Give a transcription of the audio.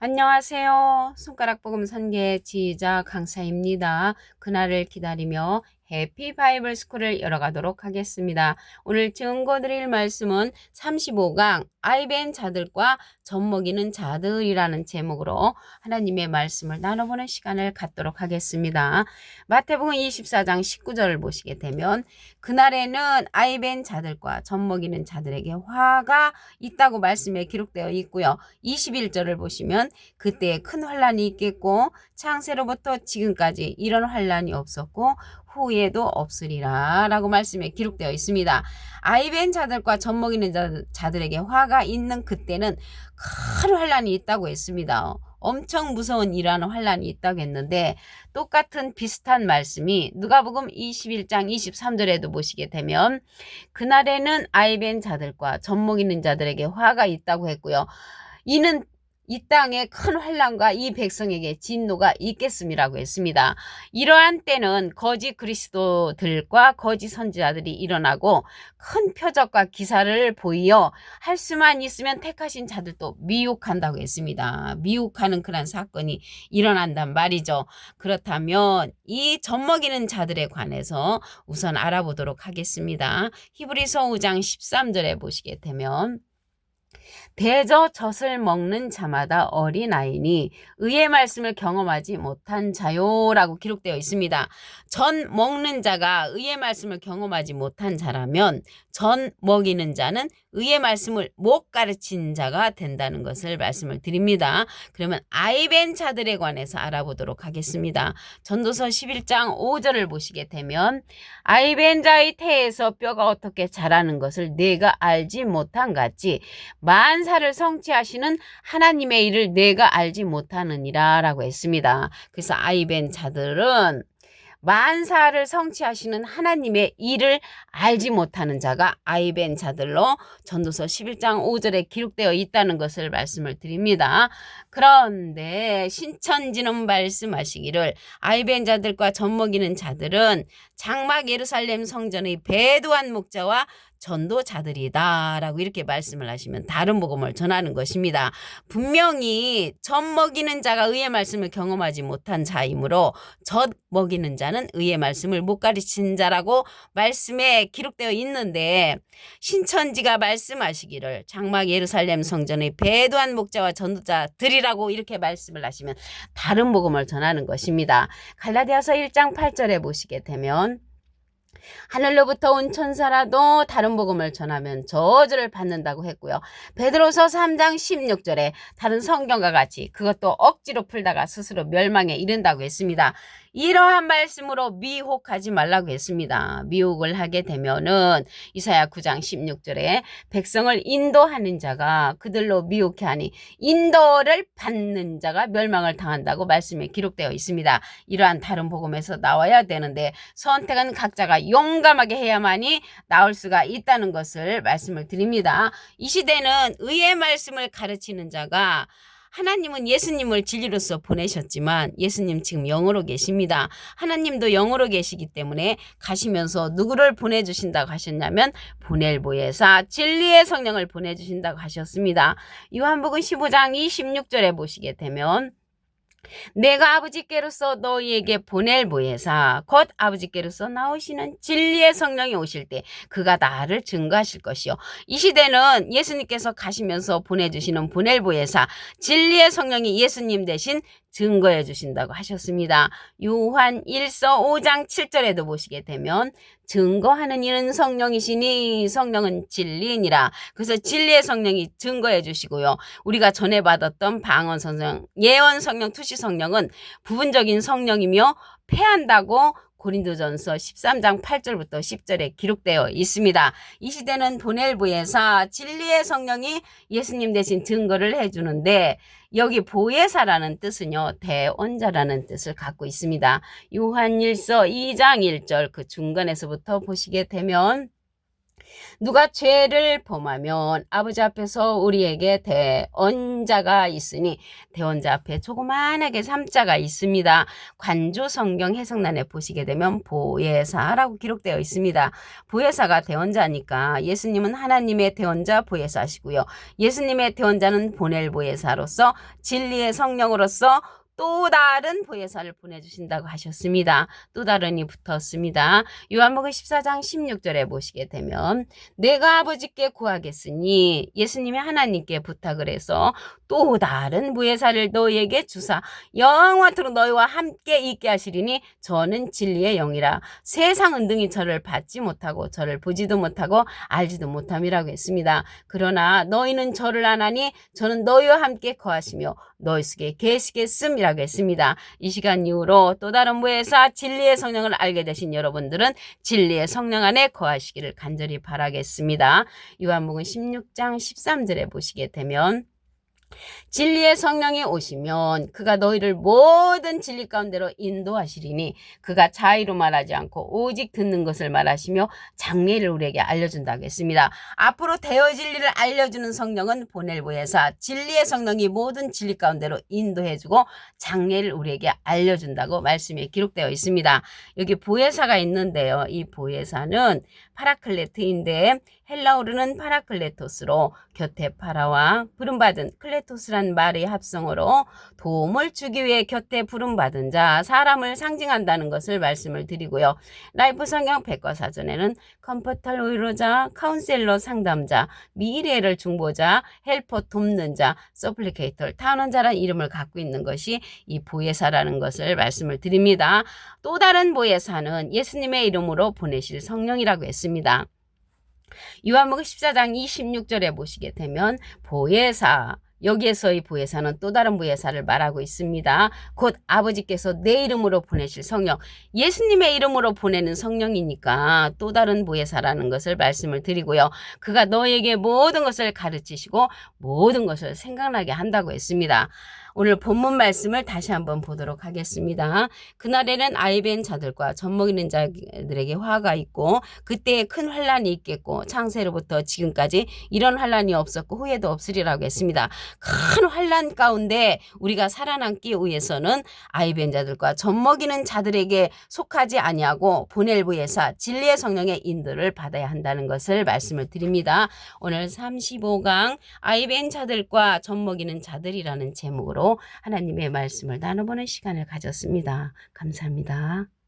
안녕하세요. 손가락 복음 선계 지휘자 강사입니다. 그날을 기다리며 해피 바이블 스쿨을 열어가도록 하겠습니다. 오늘 증거 드릴 말씀은 35강 아이벤 자들과 젖먹이는 자들이라는 제목으로 하나님의 말씀을 나눠보는 시간을 갖도록 하겠습니다. 마태복음 24장 19절을 보시게 되면 그날에는 아이벤 자들과 젖먹이는 자들에게 화가 있다고 말씀에 기록되어 있고요. 21절을 보시면 그때 큰 환란이 있겠고 창세로부터 지금까지 이런 환란이 없었고 후에도 없으리라 라고 말씀에 기록되어 있습니다. 아이벤 자들과 젖먹이는 자들에게 화가 있는 그때는 큰 환란이 있다고 했습니다. 엄청 무서운 일하는 환란이 있다고 했는데 똑같은 비슷한 말씀이 누가복음 21장 23절에도 보시게 되면 그날에는 아이벤 자들과 젖먹이는 자들에게 화가 있다고 했고요. 이는 이 땅에 큰 환난과 이 백성에게 진노가 있겠음이라고 했습니다. 이러한 때는 거짓 그리스도들과 거짓 선지자들이 일어나고 큰 표적과 기사를 보이어 할 수만 있으면 택하신 자들도 미혹한다고 했습니다. 미혹하는 그런 사건이 일어난단 말이죠. 그렇다면 이 젖먹이는 자들에 관해서 우선 알아보도록 하겠습니다. 히브리서 5장 13절에 보시게 되면 대저 젖을 먹는 자마다 어린아이니 의의 말씀을 경험하지 못한 자요라고 기록되어 있습니다. 젖 먹는 자가 의의 말씀을 경험하지 못한 자라면 젖 먹이는 자는 의의 말씀을 못 가르친 자가 된다는 것을 말씀을 드립니다. 그러면 아이벤 자들에 관해서 알아보도록 하겠습니다. 전도서 11장 5절을 보시게 되면 아이벤 자의 태에서 뼈가 어떻게 자라는 것을 내가 알지 못한 같이 만사를 성취하시는 하나님의 일을 내가 알지 못하느니라 라고 했습니다. 그래서 아이벤 자들은 만사를 성취하시는 하나님의 일을 알지 못하는 자가 아이벤 자들로 전도서 11장 5절에 기록되어 있다는 것을 말씀을 드립니다. 그런데 신천지는 말씀하시기를 아이벤 자들과 젖먹이는 자들은 장막 예루살렘 성전의 배도한 목자와 전도자들이다 라고 이렇게 말씀을 하시면 다른 복음을 전하는 것입니다. 분명히 젖 먹이는 자가 의의 말씀을 경험하지 못한 자이므로 젖 먹이는 자는 의의 말씀을 못 가르친 자라고 말씀에 기록되어 있는데 신천지가 말씀하시기를 장막 예루살렘 성전의 배도한 목자와 전도자들이라고 이렇게 말씀을 하시면 다른 복음을 전하는 것입니다. 갈라디아서 1장 8절에 보시게 되면 하늘로부터 온 천사라도 다른 복음을 전하면 저주를 받는다고 했고요. 베드로서 3장 16절에 다른 성경과 같이 그것도 억지로 풀다가 스스로 멸망에 이른다고 했습니다. 이러한 말씀으로 미혹하지 말라고 했습니다. 미혹을 하게 되면은 이사야 9장 16절에 백성을 인도하는 자가 그들로 미혹해 하니 인도를 받는 자가 멸망을 당한다고 말씀에 기록되어 있습니다. 이러한 다른 복음에서 나와야 되는데 선택은 각자가 용감하게 해야만이 나올 수가 있다는 것을 말씀을 드립니다. 이 시대는 의의 말씀을 가르치는 자가 하나님은 예수님을 진리로서 보내셨지만 예수님 지금 영으로 계십니다. 하나님도 영으로 계시기 때문에 가시면서 누구를 보내주신다고 하셨냐면 보낼보혜사 진리의 성령을 보내주신다고 하셨습니다. 요한복음 15장 26절에 보시게 되면 내가 아버지께로서 너희에게 보낼 보혜사 곧 아버지께로서 나오시는 진리의 성령이 오실 때 그가 나를 증거하실 것이요. 이 시대는 예수님께서 가시면서 보내주시는 보낼 보혜사 진리의 성령이 예수님 대신 증거해 주신다고 하셨습니다. 요한 1서 5장 7절에도 보시게 되면 증거하는 이는 성령이시니 성령은 진리니라. 그래서 진리의 성령이 증거해 주시고요. 우리가 전에 받았던 방언 성령, 예언 성령, 투시 성령은 부분적인 성령이며 패한다고 고린도전서 13장 8절부터 10절에 기록되어 있습니다. 이 시대는 보낼보혜사 진리의 성령이 예수님 대신 증거를 해주는데 여기 보혜사라는 뜻은요 대언자라는 뜻을 갖고 있습니다. 요한 1서 2장 1절 그 중간에서부터 보시게 되면 누가 죄를 범하면 아버지 앞에서 우리에게 대언자가 있으니 대언자 앞에 조그만하게 삼자가 있습니다. 관조 성경 해석란에 보시게 되면 보혜사라고 기록되어 있습니다. 보혜사가 대언자니까 예수님은 하나님의 대언자 보혜사시고요. 예수님의 대언자는 보낼 보혜사로서 진리의 성령으로서 또 다른 보혜사를 보내주신다고 하셨습니다. 또 다른이 붙었습니다. 요한복음 14장 16절에 보시게 되면 내가 아버지께 구하겠으니 예수님이 하나님께 부탁을 해서 또 다른 보혜사를 너희에게 주사 영원토록 너희와 함께 있게 하시리니 저는 진리의 영이라 세상은 능히 저를 받지 못하고 저를 보지도 못하고 알지도 못함이라고 했습니다. 그러나 너희는 저를 아나니 저는 너희와 함께 거하시며 너희 속에 계시겠음이라고 했습니다. 이 시간 이후로 또 다른 보혜사 진리의 성령을 알게 되신 여러분들은 진리의 성령 안에 거하시기를 간절히 바라겠습니다. 요한복음 16장 13절에 보시게 되면 진리의 성령이 오시면 그가 너희를 모든 진리 가운데로 인도하시리니 그가 자의로 말하지 않고 오직 듣는 것을 말하시며 장래를 우리에게 알려준다고 했습니다. 앞으로 되어질 일을 알려주는 성령은 보낼 보혜사 진리의 성령이 모든 진리 가운데로 인도해주고 장래를 우리에게 알려준다고 말씀에 기록되어 있습니다. 여기 보혜사가 있는데요. 이 보혜사는 파라클레트인데 헬라어로는 파라클레토스로 곁에 파라와 부름받은 클레토스란 말의 합성어로 도움을 주기 위해 곁에 부름받은 자, 사람을 상징한다는 것을 말씀을 드리고요. 라이프 성경 백과사전에는 컴포터 의료자, 카운셀러 상담자, 미래를 중보자, 헬퍼 돕는 자, 서플리케이터 타는 자라는 이름을 갖고 있는 것이 이 보혜사라는 것을 말씀을 드립니다. 또 다른 보혜사는 예수님의 이름으로 보내실 성령이라고 했습니다. 요한복음 14장 26절에 보시게 되면 보혜사 여기에서의 보혜사는 또 다른 보혜사를 말하고 있습니다. 곧 아버지께서 내 이름으로 보내실 성령 예수님의 이름으로 보내는 성령이니까 또 다른 보혜사라는 것을 말씀을 드리고요. 그가 너에게 모든 것을 가르치시고 모든 것을 생각나게 한다고 했습니다. 오늘 본문 말씀을 다시 한번 보도록 하겠습니다. 그날에는 아이벤 자들과 젖먹이는 자들에게 화가 있고 그때에 큰 환란이 있겠고 창세로부터 지금까지 이런 환란이 없었고 후에도 없으리라고 했습니다. 큰 환란 가운데 우리가 살아남기 위해서는 아이벤 자들과 젖먹이는 자들에게 속하지 아니하고 보낼 보혜사 진리의 성령의 인도를 받아야 한다는 것을 말씀을 드립니다. 오늘 35강 아이벤 자들과 젖먹이는 자들이라는 제목으로 하나님의 말씀을 나눠보는 시간을 가졌습니다. 감사합니다.